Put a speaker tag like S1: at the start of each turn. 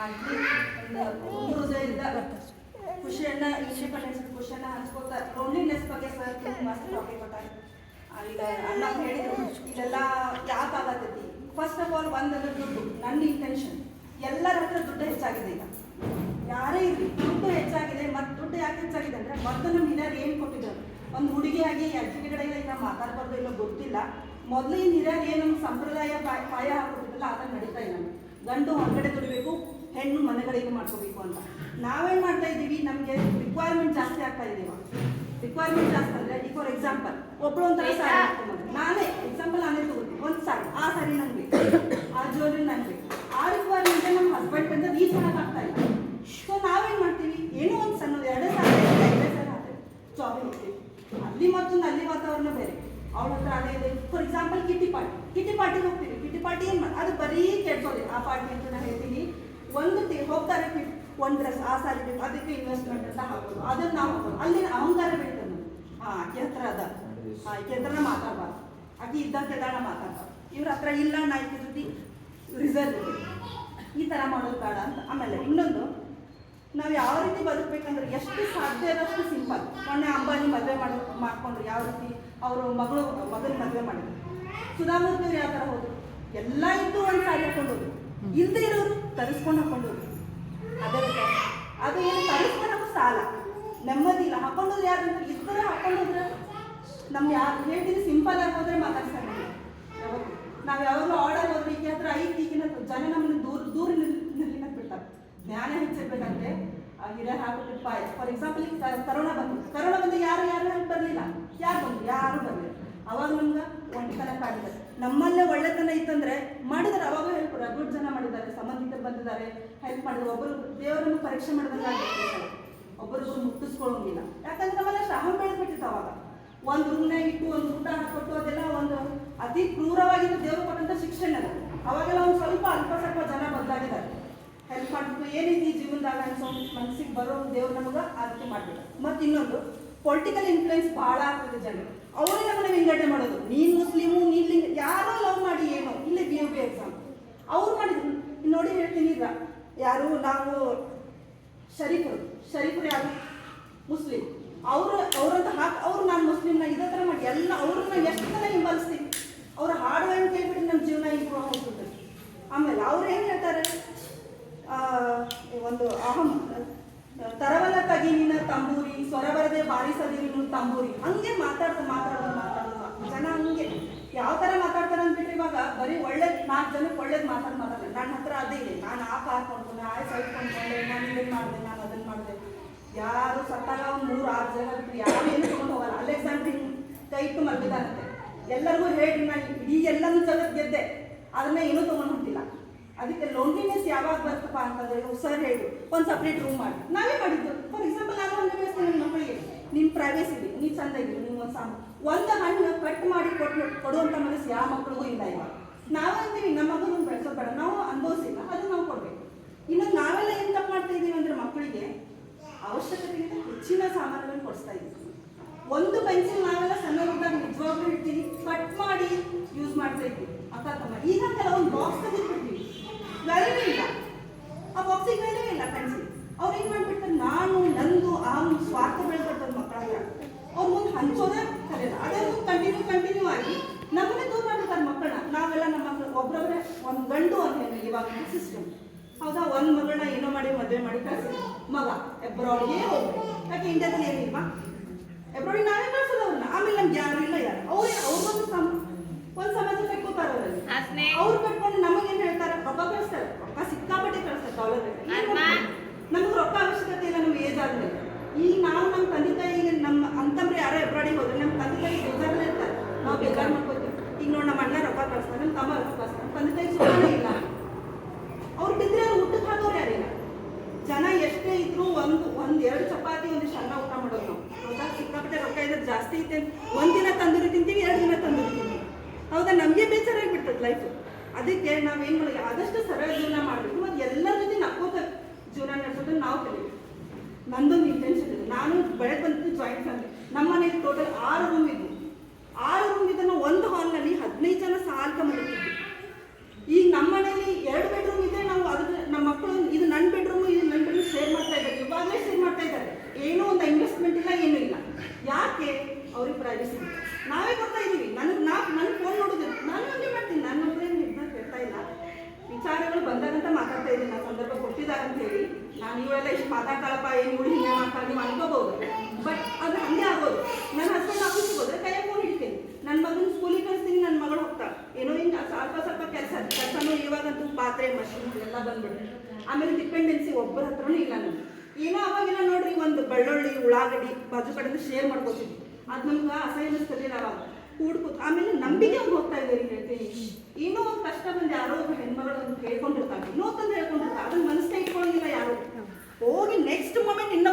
S1: ಮಾಡ್ಲಿ ಒಂದು ಹೃದಯದಿಂದ ಖುಷಿಯನ್ನ ಇಂಡಿಪೆಂಡೆನ್ಸ್ ಖುಷಿಯನ್ನ ಹಂಚ್ಕೋತಾ ಲೋನ್ಲಿನೆಸ್ ಬಗ್ಗೆ ಸರ್ ಮಸ್ತ್ ಟಾಪಿಕ್ ಕೊಟ್ಟಾರೆ. ಈಗ ಅಣ್ಣ ಹೇಳಿದ್ರು ಇದೆಲ್ಲ ಯಾಕೆ ಆಗತ್ತೈತಿ. ಫಸ್ಟ್ ಆಫ್ ಆಲ್ ಒಂದರ ದುಡ್ಡು. ನನ್ನ ಇಂಟೆನ್ಷನ್ ಎಲ್ಲರ ಹತ್ರ ದುಡ್ಡು ಹೆಚ್ಚಾಗಿದೆ. ಈಗ ಯಾರೇ ಇರಲಿ ದುಡ್ಡು ಹೆಚ್ಚಾಗಿದೆ. ಮತ್ತು ದುಡ್ಡು ಯಾಕೆ ಹೆಚ್ಚಾಗಿದೆ ಅಂದರೆ ಮೊದಲು ನಮ್ಮ ಹಿರಿಯರು ಏನು ಕೊಟ್ಟಿದ್ರು, ಒಂದು ಹುಡುಗಿಯಾಗಿ ಎಜುಕೇಟೆಡ್ ಆಗಿ ಈಗ ಮಾತಾಡ್ಬಾರ್ದು ಇಲ್ಲ ಗೊತ್ತಿಲ್ಲ. ಮೊದಲು ಈ ಹಿರಿಯರು ಏನು ನಮ್ಮ ಸಂಪ್ರದಾಯ ಪಾಯ ಹಾಕೋದಿಲ್ಲ ಅದನ್ನು ನಡೀತಾ ಇಲ್ಲ. ಗಂಡು ಹೊರಗಡೆ ದುಡಿಬೇಕು, ಹೆಣ್ಣು ಮನೆಗಳಿಗೆ ಮಾಡ್ಕೋಬೇಕು ಅಂತ ನಾವೇನು ಮಾಡ್ತಾ ಇದ್ದೀವಿ. ನಮಗೆ ರಿಕ್ವೈರ್ಮೆಂಟ್ ಜಾಸ್ತಿ ಆಗ್ತಾ ಇದೀವ. ರಿಕ್ವೈರ್ಮೆಂಟ್ ಜಾಸ್ತಿ ಅಂದರೆ ಈಗ ಫಾರ್ ಎಕ್ಸಾಂಪಲ್ ಒಬ್ಬಳು ಒಂಥರ ಸಾರಿ ಹಾಕೊಂಡ್ಬಂದ್ರೆ ನಾನೇ ಎಕ್ಸಾಂಪಲ್ ನಾನೇ ತಗೋತೀನಿ ಒಂದು ಸಾರಿ, ಆ ಸಾರಿ ನನಗೆ ಬೇಕು, ಆ ಜ್ಯುವೆಲ್ರಿ ನನಗೆ ಬೇಕು. ಆ ರಿಕ್ವೈರ್ಮೆಂಟ್ ನಮ್ಮ ಹಸ್ಬೆಂಡ್ ಬಂದ್ರೆ ರೀಚ್ ಮಾಡೋಕ್ಕಾಗ್ತಾ ಇಲ್ಲ. ಸೊ ನಾವೇನು ಮಾಡ್ತೀವಿ, ಏನೋ ಒಂದು ಸಣ್ಣದು 2 ಸಾರಿ 5 ಸಾರಿ ಹಾಕ್ತೀವಿ, ಜಾಬಿಗೆ ಹೋಗ್ತೀವಿ. ಅಲ್ಲಿ ಮತ್ತೊಂದು ಅಲ್ಲಿ ವಾತಾವರಣ ಬೇರೆ. ಅವಳ ಹತ್ರ ಅದೇ ಇದೆ. ಫಾರ್ ಎಕ್ಸಾಂಪಲ್ ಕಿಟಿ ಪಾರ್ಟಿಗೆ ಹೋಗ್ತೀವಿ. ಕಿಟಿ ಪಾರ್ಟಿ ಏನು ಮಾಡಿ ಅದು ಬರೀ ಕೆಡ್ಸೋದೆ. ಆ ಪಾರ್ಟಿ ಅಂತ ನಾನು ಹೇಳ್ತೀನಿ, ಒಂದು ಹೋಗ್ತಾರೆ ಒಂದು ಡ್ರೆಸ್ ಆ ಸಾರಿ ಬೇಕು, ಅದಕ್ಕೆ ಇನ್ವೆಸ್ಟ್ಮೆಂಟ್ ಅಂತ ಹಾಕೋದು, ಅದನ್ನು ನಾವು ಹಾಕೋದು. ಅಲ್ಲಿ ಅಹಂಕಾರ ಬೀಳ್ತದೆ. ಆಕೆ ಹತ್ರ ಅದ, ಆಕೆ ಹತ್ರನ ಮಾತಾಡಬಾರ್ದು, ಆಕೆ ಇದ್ದಂತೆಲ್ಲ ಮಾತಾಡ್ಬಾರ್ದು. ಇವ್ರ ಹತ್ರ ಇಲ್ಲ, ನಾ ಆಕೆ ಜೊತೆ ರಿಸರ್ವ್ ಈ ಥರ ಮಾಡೋದು ಬೇಡ ಅಂತ. ಆಮೇಲೆ ಇನ್ನೊಂದು, ನಾವು ಯಾವ ರೀತಿ ಬದುಕಬೇಕಂದ್ರೆ ಎಷ್ಟು ಸಾಧ್ಯ ಇರೋಷ್ಟು ಸಿಂಪಲ್. ಮೊನ್ನೆ ಅಂಬಾನಿ ಮದುವೆ ಮಾಡ್ಕೊಂಡ್ರು, ಯಾವ ರೀತಿ ಅವರು ಮಗನ ಮದುವೆ ಮಾಡಿದ್ರು. ಸುಧಾಮೂರ್ತಿ ಅವ್ರು ಯಾವ ಥರ ಹೋದ್ರು, ಎಲ್ಲ ಇದ್ದು ಒಂದು ಸಾರಿ ಹಾಕೊಂಡು ಹೋದ್ರು. ಇಲ್ಲದೆ ಇರೋರು ತರಿಸ್ಕೊಂಡು ಹಾಕೊಂಡು ಹೋದ್ರು. ಅದೇ ಅದು ಏನು ತರಿಸ್ಕೊಂಡು ಸಾಲ ನೆಮ್ಮದಿ ಇಲ್ಲ. ಹಾಕೊಂಡೋದು ಯಾರು ಅಂತ ಇದ್ದರೆ ಹಾಕೊಂಡೋದ್ರೆ ನಮ್ಗೆ ಯಾರು ಹೇಳ್ತೀನಿ, ಸಿಂಪಲ್ ಆಗಿ ಹೋದ್ರೆ ಮಾತಾಡ್ಸ್ಕೊಂಡು ಯಾವತ್ತು ನಾವು ಯಾವಾಗಲೂ ಆರ್ಡರ್ ಹೋದ್ರೆ ಈಕೆ ಹತ್ರ ಈಗಿನ ಜನ ನಮ್ಮನ್ನು ದೂರ ನಿಲ್ಲಿನ ಬಿಡ್ತಾರೆ. ಜ್ಞಾನ ಹೆಚ್ಚಿರ್ಬೇಕಂದ್ರೆ ಹಿರಿಯರು ಹಾಕಿಬಿಟ್ಟು ಪಾಯ. ಫಾರ್ ಎಕ್ಸಾಂಪಲ್ ಈಗ ಕರೋನಾ ಬಂದು ಯಾರು ಹೆಲ್ಪ್ ಬರಲಿಲ್ಲ. ಯಾರು ಬರಲಿಲ್ಲ. ಅವಾಗ ನಮ್ಗೆ ಒಂಟಿತನ ಕಾಡಿದ್ದಾರೆ. ನಮ್ಮಲ್ಲೇ ಒಳ್ಳೆತನ ಇತ್ತಂದ್ರೆ ಮಾಡಿದಾರೆ. ಅವಾಗ ಹೆಲ್ಪ್ ರಗಡ್ ಜನ ಮಾಡಿದ್ದಾರೆ, ಸಂಬಂಧಿಕರು ಬಂದಿದ್ದಾರೆ, ಹೆಲ್ಪ್ ಮಾಡಿದ್ರು. ಒಬ್ಬರು ದೇವರನ್ನು ಪರೀಕ್ಷೆ ಮಾಡಿದಂಗೆ ಒಬ್ಬರಿಗೊಬ್ಬರು ಮುಟ್ಟಿಸ್ಕೊಳ್ಳೋಂಗಿಲ್ಲ. ಯಾಕಂದ್ರೆ ನಮ್ಮಲ್ಲಿ ಅಹಂ ಬೆಳೆದ್ಬಿಟ್ಟಿತ್ತು. ಅವಾಗ ಒಂದು ರೂಮ್ನಾಗ ಇಟ್ಟು ಒಂದು ಊಟ ಹಾಕೊಟ್ಟು ಅದೆಲ್ಲ ಒಂದು ಅತಿ ಕ್ರೂರವಾಗಿದ್ದು ದೇವರು ಕೊಟ್ಟಂಥ ಶಿಕ್ಷಣ. ಅವಾಗೆಲ್ಲ ಒಂದು ಸ್ವಲ್ಪ ಸ್ವಲ್ಪ ಜನ ಬದಲಾಗಿದ್ದಾರೆ, ಹೆಲ್ಪ್ ಮಾಡ್ಬಿಟ್ಟು ಏನಿದೆ ಈ ಜೀವನದಾಗ ಅನ್ಸೋ ಮನಸ್ಸಿಗೆ ಬರೋ ದೇವ್ರು ನಮಗೆ ಆರೈಕೆ ಮಾಡಬೇಕು. ಮತ್ತು ಇನ್ನೊಂದು ಪೊಲಿಟಿಕಲ್ ಇನ್ಫ್ಲೂಯೆನ್ಸ್ ಭಾಳ ಆಗ್ತದೆ ಜನರು. ಅವರೇ ನಮ್ಮನ್ನ ವಿಂಗಡಣೆ ಮಾಡೋದು, ನೀನು ಮುಸ್ಲಿಮು ನೀನು ಲಿಂಗ, ಯಾರೋ ಲವ್ ಮಾಡಿ ಏನೋ ಇಲ್ಲೇ BOP ಎಕ್ಸಾಮ್ ಅವ್ರು ಮಾಡಿದ್ರು ನೋಡಿ. ಹೇಳ್ತೀನಿ ಈಗ ಯಾರು ನಾವು ಶರೀಫರು ಯಾರು ಮುಸ್ಲಿಂ, ಅವ್ರಂತ ಅವ್ರು ನಾನು ಮುಸ್ಲಿಮ್ನ ಇದೇ ಥರ ಮಾಡಿ ಎಲ್ಲ ಅವ್ರನ್ನ ಎಷ್ಟು ಜನ ಹಿಂಬಲಿಸ್ತೀವಿ. ಅವ್ರ ಹಾಡುಗಳನ್ನು ಕೇಳ್ಬಿಟ್ಟು ನಮ್ಮ ಜೀವನ ಇಂಪ್ರೂವ್ ಹೋಗ್ತದೆ. ಆಮೇಲೆ ಅವ್ರು ಏನು ಹೇಳ್ತಾರೆ, ಒಂದು ತರವಲ್ಲ ತಗಿನಿನ ತಂಬೂರಿ ಸ್ವರ ಬರದೆ ಬಾರಿಸದಿರಿನ ತಂಬೂರಿ, ಹಂಗೆ ಮಾತಾಡೋದು ಜನ ಹಂಗೆ ಯಾವ ಥರ ಮಾತಾಡ್ತಾರೆ ಅಂದ್ಬಿಟ್ರೆ ಇವಾಗ ಬರೀ ಒಳ್ಳೇದು 4 ಜನಕ್ಕೆ ಒಳ್ಳೇದು ಮಾತಾಡ್ತಾರೆ. ನನ್ನ ಹತ್ರ ಅದೇ ಇದೆ, ನಾನು ಆ ಕಾರ್ ಕೊಂಡ್ಕೊಂಡೆ, ಆ ಸೈಟ್ ಕೊಂಡ್ಕೊಂಡೆ, ನಾನು ಇದನ್ನು ಮಾಡಿದೆ, ನಾನು ಅದನ್ನು ಮಾಡಿದೆ. ಯಾರು ಸತ್ತಾಗ ಒಂದು 3-6 ಜನ ಬಿಟ್ಟು ಯಾರು ಏನು ತೊಗೊಂಡು ಹೋಗಲ್ಲ. ಅಲೆಕ್ಸಾಂಡ್ರಿ ಕೈ ಇಟ್ಟು ಮಲಗಿದಾರಂತೆ. ಎಲ್ಲರಿಗೂ ಹೇಳಿ ನಾನು ಇಡೀ ಎಲ್ಲನೂ ಜಗತ್ತು ಗೆದ್ದೆ, ಅದನ್ನ ಏನೂ ತೊಗೊಂಡು ಹೊಂಟಿಲ್ಲ. ಅದಕ್ಕೆ ಲೋನ್ಲಿನೆಸ್ ಯಾವಾಗ ಬರ್ತಪ್ಪ ಅಂತಂದ್ರೆ ಸರ್ ಹೇಳಿ ಒಂದು ಸಪ್ರೇಟ್ ರೂಮ್ ಮಾಡಿ ನಾವೇ ಮಾಡಿದ್ದು. ಫಾರ್ ಎಕ್ಸಾಂಪಲ್ ನಾನು ಒಂದು ವ್ಯವಸ್ಥೆ ನಿಮ್ಮ ಮಕ್ಕಳಿಗೆ ನಿಮ್ಮ ಪ್ರೈವೇಸಿ ಇದೆ, ನೀವು ಚಂದ ಇದ್ದೀವಿ, ನೀವು ಒಂದು ಹಣ್ಣು ಕಟ್ ಮಾಡಿ ಕೊಡುವಂಥ ಮನಸ್ಸು ಯಾವ ಮಕ್ಕಳಿಗೂ ಇಲ್ಲ. ಇವಾಗ ನಾವಂತೀವಿ ನಮ್ಮ ಮಗನ ಬೆಳೆಸೋದು ಬೇಡ, ನಾವು ಅನುಭವಿಸಿಲ್ಲ, ಅದು ನಾವು ಕೊಡಬೇಕು. ಇನ್ನೊಂದು ನಾವೆಲ್ಲ ಏನು ತಪ್ಪು ಮಾಡ್ತಾ ಇದ್ದೀವಿ ಅಂದರೆ ಮಕ್ಕಳಿಗೆ ಅವಶ್ಯಕತೆಗಿಂತ ಹೆಚ್ಚಿನ ಸಾಮಾನುಗಳನ್ನು ಕೊಡಿಸ್ತಾ ಇದ್ದೀವಿ. ಒಂದು ಪೆನ್ಸಿಲ್ ನಾವೆಲ್ಲ ಸಣ್ಣದಾಗ ನಿಜವಾಗ್ಲೂ ಇರ್ತೀವಿ ಕಟ್ ಮಾಡಿ ಯೂಸ್ ಮಾಡ್ತಾ ಇದ್ವಿ ಅಕ್ಕ ತಮ್ಮ. ಈಗ ಒಂದು ಬಾಕ್ಸ್ ತೆಗೆದ್ಬಿಡ್ತೀವಿ, ವ್ಯಾಲ್ಯೂ ಇಲ್ಲ ಆ ಬಾಕ್ಸಿಗೆ, ವ್ಯಾಲ್ಯೂ ಇಲ್ಲ ಪೆನ್ಸಿಲ್. ಅವ್ರು ಏನು ಮಾಡ್ಬಿಡ್ತಾರೆ, ನಾನು ನಂದು ಆ ಸ್ವಾರ್ಥ ಬೆಳೆದ್ಬಿಡ್ತಾರೆ ಮಕ್ಕಳಾಗ. ಅವ್ರ ಮುಂದೆ ಹಂಚೋದೇ ಕರೆಯಲ್ಲ. ಅದೇ ಕಂಟಿನ್ಯೂ ಆಗಿ ನಮ್ಮನ್ನೇ ದೂರ ಮಾಡ್ತಾರೆ ಮಕ್ಕಳನ್ನ. ನಾವೆಲ್ಲ ನಮ್ಮ ಮಕ್ಕಳು ಒಬ್ಬರೊಬ್ಬರೇ ಒಂದು ಗಂಡು ಅಂತ ಹೇಳಿ ಇವಾಗ ಸಿಸ್ಟಮ್ ಹೌದಾ. ಒಂದು ಮಗಳನ್ನ ಏನೋ ಮಾಡಿ ಮದುವೆ ಮಾಡಿ ಕಳಿಸಿ ಮಗ ಎಬ್ರಾಡ್ಗೆ ಹೋಗ್ಬೇಕು. ಯಾಕೆ ಇಂಡಿಯಾದಲ್ಲಿ ಏನಿಲ್ವಾ, ಎಬ್ರಾಡಿಗೆ ನಾವೇ ಕಳಿಸೋದು ಅವ್ರನ್ನ. ಆಮೇಲೆ ನಮ್ಗೆ ಯಾರು ಇಲ್ಲ, ಯಾರು ಅವ್ರಿಗೊಂದು ಒಂದು ಸಮಾಜ ಕಟ್ಕೋತಾರೆ. ಅವರಲ್ಲಿ ಅವ್ರು ಕಟ್ಕೊಂಡು ನಮಗೇನು ಹೇಳ್ತಾರೆ, ರೊಕ್ಕ ಕಳಿಸ್ತಾರೆ, ರೊಕ್ಕ ಸಿಕ್ಕಾಪಟ್ಟೆ ಕಳಿಸ್ತಾರೆ, ಡಾಲರ್. ನಮ್ಗೆ ರೊಕ್ಕ ಅವಶ್ಯಕತೆ ಇಲ್ಲ ನಮ್ಗೆ ಏಜ್ ಆದ್ಮೇಲೆ. ಈಗ ನಾವು ನಮ್ಮ ತಂದೆ ತಾಯಿಗೆ ನಮ್ಮ ಅಂತಂದ್ರೆ ಯಾರೋ ಎಬ್ರಾಡಿಗೆ ಹೋದ್ರೆ ನಮ್ಮ ತಂದೆ ತಾಯಿ ಬೇಜಾರಲ್ಲೇ ಇರ್ತಾರೆ, ನಾವು ಬೇಜಾರು ಮಾಡ್ಕೋತೀವಿ. ಈಗ ನೋಡಿ ನಮ್ಮ ಅಣ್ಣ ರೊಕ್ಕ ಕಳಿಸ್ತಾರೆ, ನಮ್ಮ ತಮ್ಮ ರೊಕ್ಕ ಕಳಿಸ್ತಾರೆ, ತಂದೆ ತಾಯಿ ಸುಮ್ಮನೆ ಇಲ್ಲ. ಅವ್ರು ಬಿದ್ದರೆ ಅವ್ರು ಊಟಕ್ಕೆ ಹಾಕೋರು ಯಾರಿಲ್ಲ. ಜನ ಎಷ್ಟೇ ಇದ್ರು ಒಂದು 2 ಚಪಾತಿ ಒಂದಿಷ್ಟು ಅನ್ನ ಊಟ ಮಾಡೋದು ನಾವು. ಹೌದಾ, ಸಿಕ್ಕಾಪಟ್ಟೆ ರೊಕ್ಕ ಇದ್ರೆ ಜಾಸ್ತಿ ಐತೆ, ಒಂದಿನ ತಂದೂರಿ ತಿಂತೀವಿ, 2 ದಿನ ತಂದೂರಿ ತಿಂತೀವಿ. ಹೌದಾ, ನಮಗೆ ಬೇಜಾರಾಗಿಬಿಡ್ತದೆ ಲೈಫು. ಅದಕ್ಕೆ ನಾವೇನು ಮಾಡೋದು, ಆದಷ್ಟು ಸರಳ ಜೀವನ ಮಾಡಬೇಕು ಮತ್ತು ಎಲ್ಲರ ಜೊತೆ ನಕ್ಕೋತ ಜೀವನ ನಡೆಸೋದು ನಾವು ಕಲಿಬೇಕು. ನಂದೊಂದು ಇಂಟೆನ್ಷನ್ ಇದೆ. ನಾನು ಬೆಳಗ್ಗೆ ಬಂದಿದ್ದು ಜಾಯಿಂಟ್ ಫ್ಯಾಮಿಲಿ. ನಮ್ಮ ಮನೇಲಿ ಟೋಟಲ್ 6 ರೂಮ್ ಇದ್ವು. 6 ರೂಮ್ ಇದನ್ನು ಒಂದು ಹಾಲ್ನಲ್ಲಿ 15 ಜನ ಸಾಲ್ಕ ಮಲಗಿದ್ವಿ. ಈಗ ನಮ್ಮ ಮನೇಲಿ 2 ಬೆಡ್ರೂಮ್ ಇದೆ. ನಾವು ಅದ್ರ ನಮ್ಮ ಮಕ್ಕಳು ಇದು ನನ್ನ ಮಾತಾಡ್ತಾಳಪ್ಪ ಏನು ಇವಳು ಹಿಂಗೆ ಮಾಡ್ತಾಳೆ ನೀವು ಅನ್ಕೋಬಹುದು. ಬಟ್ ಅದು ಹಂಗೆ ಆಗೋದು. ನನ್ನ ಹಸ್ಬೆಂಡ್ ಆಫೀಸಿಗೆ ಹೋದ್ರೆ ಕೈಯಾಗ ಫೋನ್ ಹಿಡಿತೀನಿ, ನನ್ನ ಮಗನ ಸ್ಕೂಲಿಗೆ ಕಳಿಸ್ತೀನಿ, ನನ್ನ ಮಗಳು ಹೋಗ್ತಾಳೆ, ಏನೋ ಹಿಂಗೆ ಸ್ವಲ್ಪ ಕೆಲಸನೂ ಇವಾಗಂತೂ ಪಾತ್ರೆ ಮಷೀನ್ ಎಲ್ಲ ಬಂದ್ಬಿಡ್ತು. ಆಮೇಲೆ ಡಿಪೆಂಡೆನ್ಸಿ ಒಬ್ಬರ ಹತ್ರನೂ ಇಲ್ಲ ನಮ್ಗೆ. ಏನೋ ಅವಾಗಿಲ್ಲ ನೋಡ್ರಿ, ಒಂದು ಬೆಳ್ಳುಳ್ಳಿ ಉಳ್ಳಾಗಡ್ಡಿ ಬಾಜು ಕಡೆಯಿಂದ ಶೇರ್ ಮಾಡ್ಕೋತೀವಿ, ಅದು ನಮ್ಗೆ ಅಸಹ್ಯನಿಸ್ತಲಿಲ್ಲ ಅವಾಗ ಕೂಡ್ಕೂತ್. ಆಮೇಲೆ ನಂಬಿಕೆ ಅವ್ರು ಹೋಗ್ತಾ ಇದ್ದೀರಿ ಹೇಳ್ತೀನಿ. ಏನೋ ಒಂದು ಕಷ್ಟ ಬಂದು ಯಾರೋ ಒಬ್ಬ ಹೆಣ್ಮಗಳು ಅಂತ ಹೇಳ್ಕೊಂಡಿರ್ತಾರೆ, ಇನ್ನೊಂದು ಹೇಳ್ಕೊಂಡಿರ್ತಾರೆ, ಅದನ್ನ ಮನಸ್ಸಿನ ಇಟ್ಕೊಳ್ಳೋದಿಲ್ಲ ಯಾರು. ಹೋಗಿ ನೆಕ್ಸ್ಟ್ ಮೊಮೆಂಟ್ ಇನ್ನೊಬ್ಬ